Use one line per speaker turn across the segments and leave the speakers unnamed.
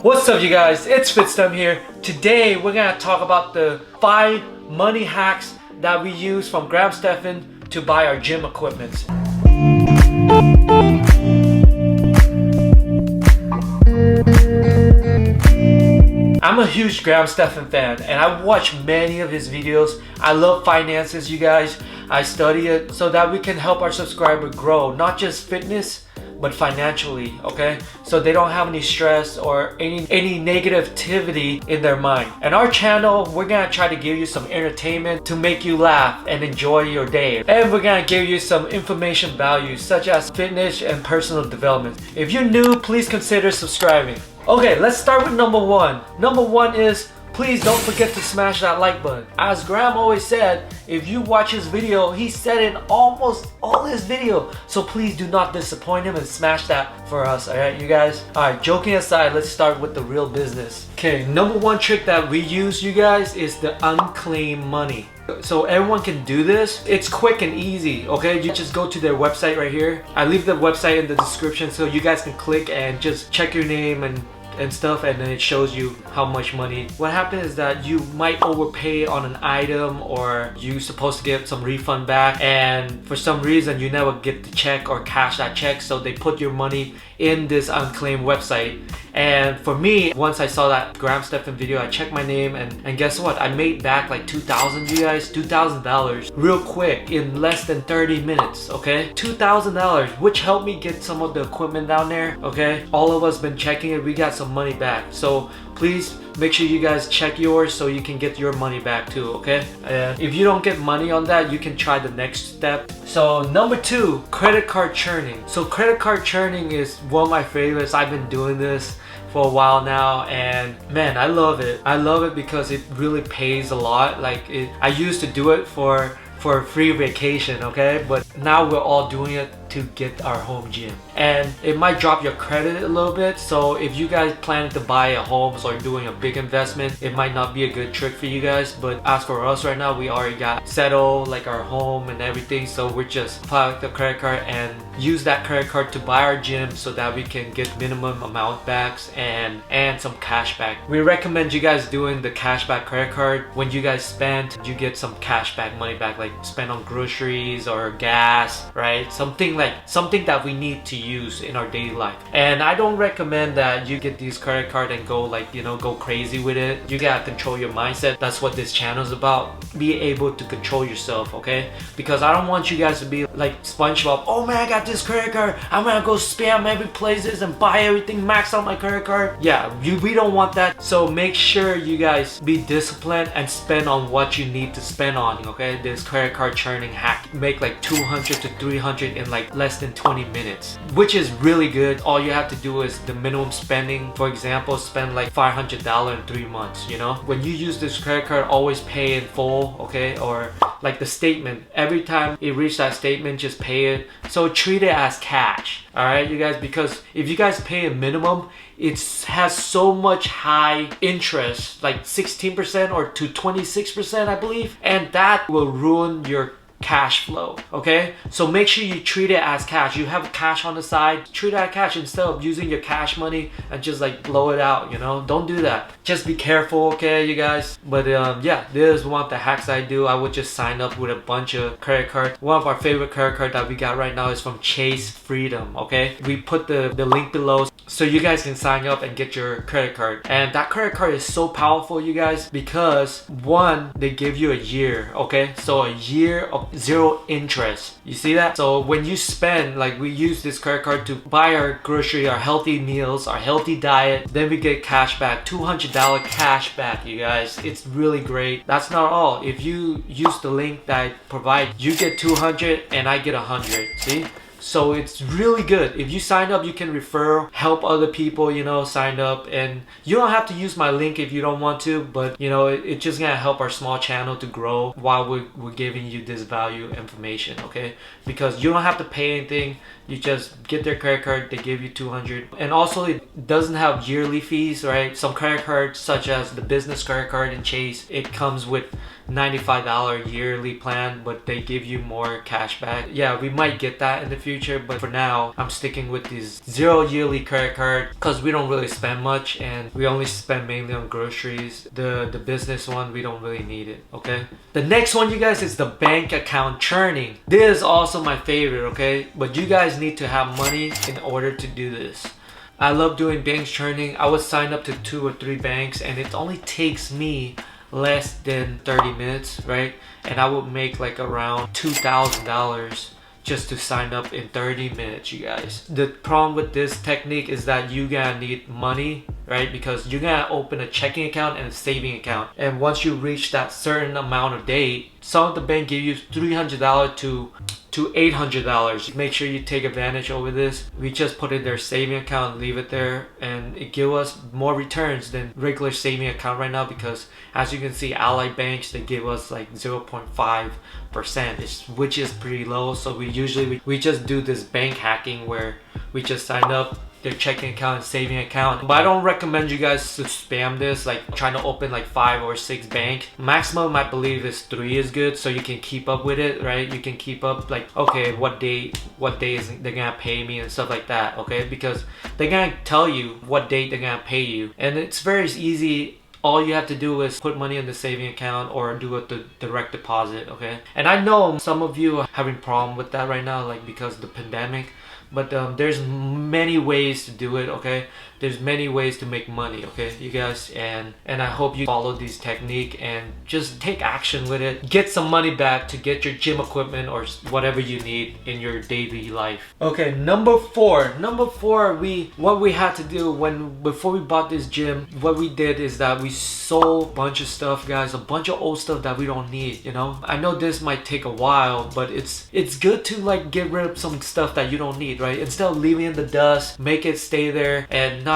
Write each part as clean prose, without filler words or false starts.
What's up you guys, it's Fitzstem here. Today we're gonna talk about the 5 money hacks that we use from Graham Stephan to buy our gym equipment. I'm a huge Graham Stephan fan and I watch many of his videos. I love finances, you guys. I study it so that we can help our subscriber grow, not just fitness but financially, okay? So they don't have any stress or any negativity in their mind. And our channel, we're gonna try to give you some entertainment to make you laugh and enjoy your day. And we're gonna give you some information value such as fitness and personal development. If you're new, please consider subscribing. Okay, let's start with number 1. Number 1 is, please don't forget to smash that like button. As Graham always said, if you watch his video, he said in almost all his video. So please do not disappoint him and smash that for us, alright you guys? Alright, joking aside, let's start with the real business. Okay, number 1 trick that we use, you guys, is the unclaimed money. So everyone can do this. It's quick and easy, okay? You just go to their website right here. I leave the website in the description so you guys can click and just check your name and stuff, and then it shows you how much money. What happens is that you might overpay on an item, or you're supposed to get some refund back, and for some reason you never get the check or cash that check, so they put your money in this unclaimed website. And for me, once I saw that Graham Stephan video, I checked my name and guess what? I made back like $2,000, you guys, $2,000 real quick in less than 30 minutes, okay? $2,000, which helped me get some of the equipment down there, okay? All of us been checking it, we got some money back. So please make sure you guys check yours so you can get your money back too, okay? If you don't get money on that, you can try the next step. So number 2, credit card churning. So credit card churning is one of my favorites. I've been doing this for a while now, and man, I love it. I love it because it really pays a lot. I used to do it for a free vacation, okay? But now we're all doing it to get our home gym, and it might drop your credit a little bit. So if you guys planning to buy a home or doing a big investment, it might not be a good trick for you guys. But as for us right now, we already got settled, like our home and everything, so we're just apply the credit card and use that credit card to buy our gym so that we can get minimum amount backs and some cash back. We recommend you guys doing the cashback credit card. When you guys spend, you get some cashback money back, like spend on groceries or gas, right? Something that we need to use in our daily life. And I don't recommend that you get these credit card and go go crazy with it. You gotta control your mindset. That's what this channel is about. Be able to control yourself, okay? Because I don't want you guys to be like SpongeBob. Oh man, I got this credit card, I'm gonna go spam every places and buy everything, max out my credit card. Yeah, we don't want that. So make sure you guys be disciplined and spend on what you need to spend on, okay? This credit card churning hack, make like 200 to 300 in like less than 20 minutes, which is really good. All you have to do is the minimum spending. For example, spend like $500 in 3 months, you know? When you use this credit card, always pay in full, okay? Or like the statement, every time it reaches that statement, just pay it. So treat it as cash, all right you guys? Because if you guys pay a minimum, it has so much high interest, like 16% or to 26%, I believe, and that will ruin your cash flow, okay? So make sure you treat it as cash. You have cash on the side, treat it as cash instead of using your cash money and just like blow it out, you know? Don't do that. Just be careful, okay you guys? But yeah, this is one of the hacks I do. I would just sign up with a bunch of credit cards. One of our favorite credit card that we got right now is from Chase Freedom, okay? We put the link below so you guys can sign up and get your credit card. And that credit card is so powerful, you guys, because one, they give you a year, okay? So a year of 0 interest. You see that? So when you spend, like we use this credit card to buy our grocery, our healthy meals, our healthy diet, then we get cash back, $200 cash back, you guys. It's really great. That's not all. If you use the link that I provide, you get 200 and I get 100. See? So it's really good. If you sign up, you can refer, help other people, you know, sign up. And you don't have to use my link if you don't want to, but you know, it's just gonna help our small channel to grow while we're giving you this value information, okay? Because you don't have to pay anything. You just get their credit card, they give you 200. And also it doesn't have yearly fees, right? Some credit cards, such as the business credit card in Chase, it comes with $95 yearly plan, but they give you more cash back. Yeah, we might get that in the future, but for now I'm sticking with this 0 yearly credit card because we don't really spend much and we only spend mainly on groceries. The business one, we don't really need it. Okay, the next one, you guys, is the bank account churning. This is also my favorite. Okay, but you guys need to have money in order to do this. I love doing bank churning. I would sign up to 2 or 3 banks and it only takes me less than 30 minutes, right? And I would make like around $2,000 just to sign up in 30 minutes, you guys. The problem with this technique is that you gotta need money, right? Because you're gonna open a checking account and a saving account. And once you reach that certain amount of date, some of the bank give you $300 to $800. Make sure you take advantage over this. We just put in their saving account and leave it there, and it gives us more returns than regular saving account right now, because as you can see, Ally banks, they give us like 0.5%, which is pretty low. So we just do this bank hacking where we just sign up their checking account and saving account. But I don't recommend you guys to spam this, like trying to open like 5 or 6 bank. Maximum I believe is 3 is good, so you can keep up with it, right? You can keep up like, okay, what day is they're gonna pay me and stuff like that, okay? Because they're gonna tell you what date they're gonna pay you, and it's very easy. All you have to do is put money in the saving account or do a direct deposit, okay? And I know some of you are having problem with that right now, like because of the pandemic. But there's many ways to do it, okay? There's many ways to make money, okay, you guys? And I hope you follow this technique and just take action with it. Get some money back to get your gym equipment or whatever you need in your daily life. Okay, number four, what we had to do before we bought this gym, what we did is that we sold a bunch of stuff, guys, a bunch of old stuff that we don't need, you know? I know this might take a while, but it's good to like get rid of some stuff that you don't need, right? Instead of leaving it in the dust, make it stay there and not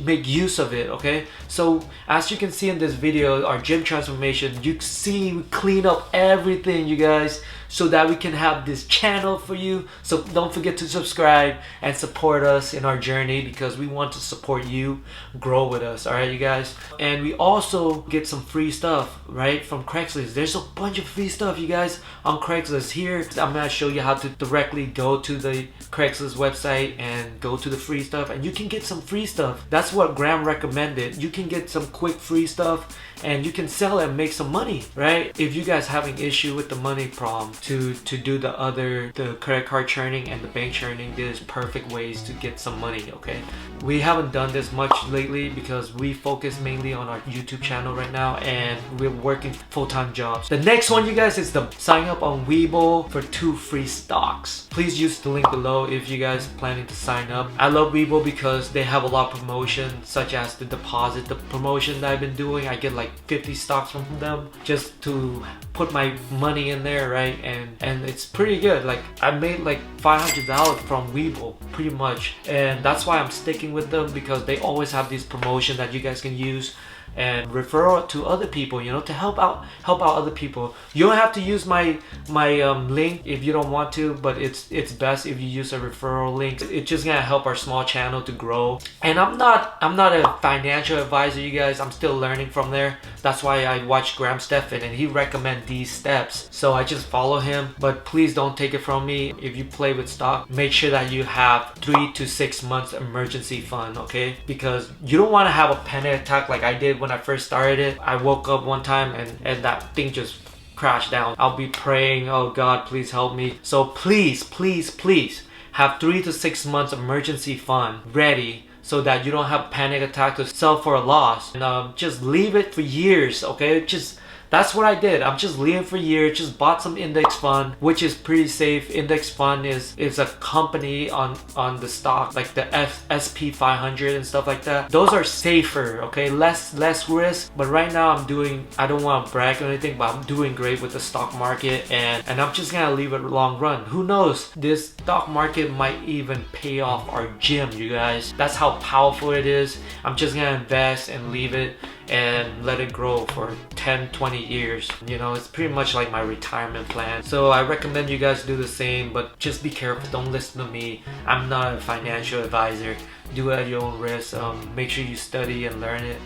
make use of it, okay? So as you can see in this video, our gym transformation, you see we clean up everything, you guys, so that we can have this channel for you. So don't forget to subscribe and support us in our journey, because we want to support you, grow with us, all right, you guys? And we also get some free stuff, right, from Craigslist. There's a bunch of free stuff, you guys, on Craigslist. Here I'm gonna show you how to directly go to the Craigslist website and go to the free stuff, and you can get some free stuff. That's what Graham recommended. You can get some quick free stuff and you can sell it and make some money, right? If you guys having issue with the money problem, to do the credit card churning and the bank churning, there's perfect ways to get some money, okay? We haven't done this much lately because we focus mainly on our YouTube channel right now, and we're working full-time jobs. The next one, you guys, is the sign up on Webull for 2 free stocks. Please use the link below if you guys planning to sign up. I love Webull because they have a lot of promotions, such as the deposit, the promotion that I've been doing. I get like 50 stocks from them just to put my money in there, right? And it's pretty good. Like I made like $500 from Webull pretty much, and that's why I'm sticking with them, because they always have this promotion that you guys can use and refer to other people, you know, to help out other people. You don't have to use my link if you don't want to, but it's best if you use a referral link. It's just gonna help our small channel to grow. And I'm not a financial advisor, you guys. I'm still learning from there. That's why I watch Graham Stephan and he recommend these steps, so I just follow him. But please don't take it from me. If you play with stock, make sure that you have 3 to 6 months emergency fund, okay? Because you don't want to have a panic attack like I did when I first started it. I woke up one time and that thing just crashed down. I'll be praying, oh God, please help me. So please have 3 to 6 months emergency fund ready, so that you don't have panic attack to sell for a loss. And just leave it for years, okay? That's what I did. I'm just leaving for years. Just bought some index fund, which is pretty safe. Index fund is a company on the stock, like the SP 500 and stuff like that. Those are safer, okay? Less risk. But right now I don't want to brag or anything, but I'm doing great with the stock market, and I'm just gonna leave it long run. Who knows? This stock market might even pay off our gym, you guys. That's how powerful it is. I'm just gonna invest and leave it and let it grow for 10-20 years. You know, it's pretty much like my retirement plan. So I recommend you guys do the same, but just be careful. Don't listen to me. I'm not a financial advisor. Do it at your own risk. Make sure you study and learn it.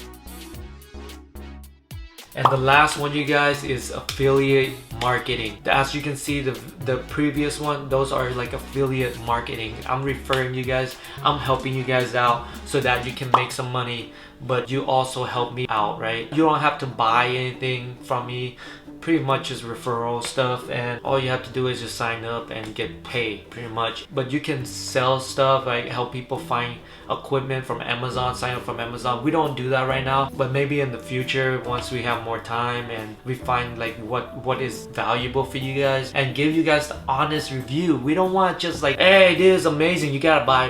And the last one, you guys, is affiliate marketing. As you can see, the previous one, those are like affiliate marketing. I'm referring you guys, I'm helping you guys out so that you can make some money, but you also help me out, right? You don't have to buy anything from me. Pretty much is referral stuff, and all you have to do is just sign up and get paid, pretty much. But you can sell stuff, like help people find equipment from Amazon, sign up from Amazon. We don't do that right now, but maybe in the future, once we have more time and we find like what is valuable for you guys, and give you guys the honest review. We don't want just like, hey, this is amazing, you gotta buy.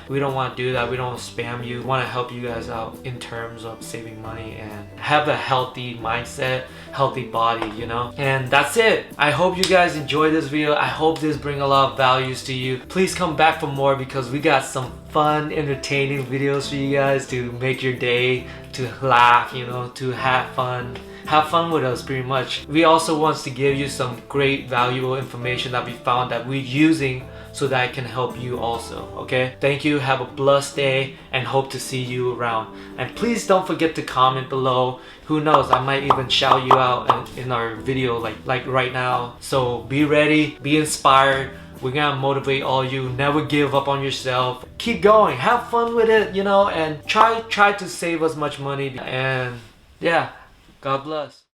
We don't want to do that. We don't spam you. We want to help you guys out in terms of saving money and have a healthy mindset, healthy body, you know. And that's it. I hope you guys enjoyed this video. I hope this brings a lot of values to you. Please come back for more, because we got some fun, entertaining videos for you guys to make your day, to laugh, you know, to have fun with us, pretty much. We also want to give you some great valuable information that we found that we're using so that it can help you also. Okay, thank you, have a blessed day, and hope to see you around. And please don't forget to comment below. Who knows, I might even shout you out in our video like right now. So be ready, be inspired. We're gonna motivate all you. Never give up on yourself. Keep going, have fun with it, you know, and try to save as much money. And yeah, God bless.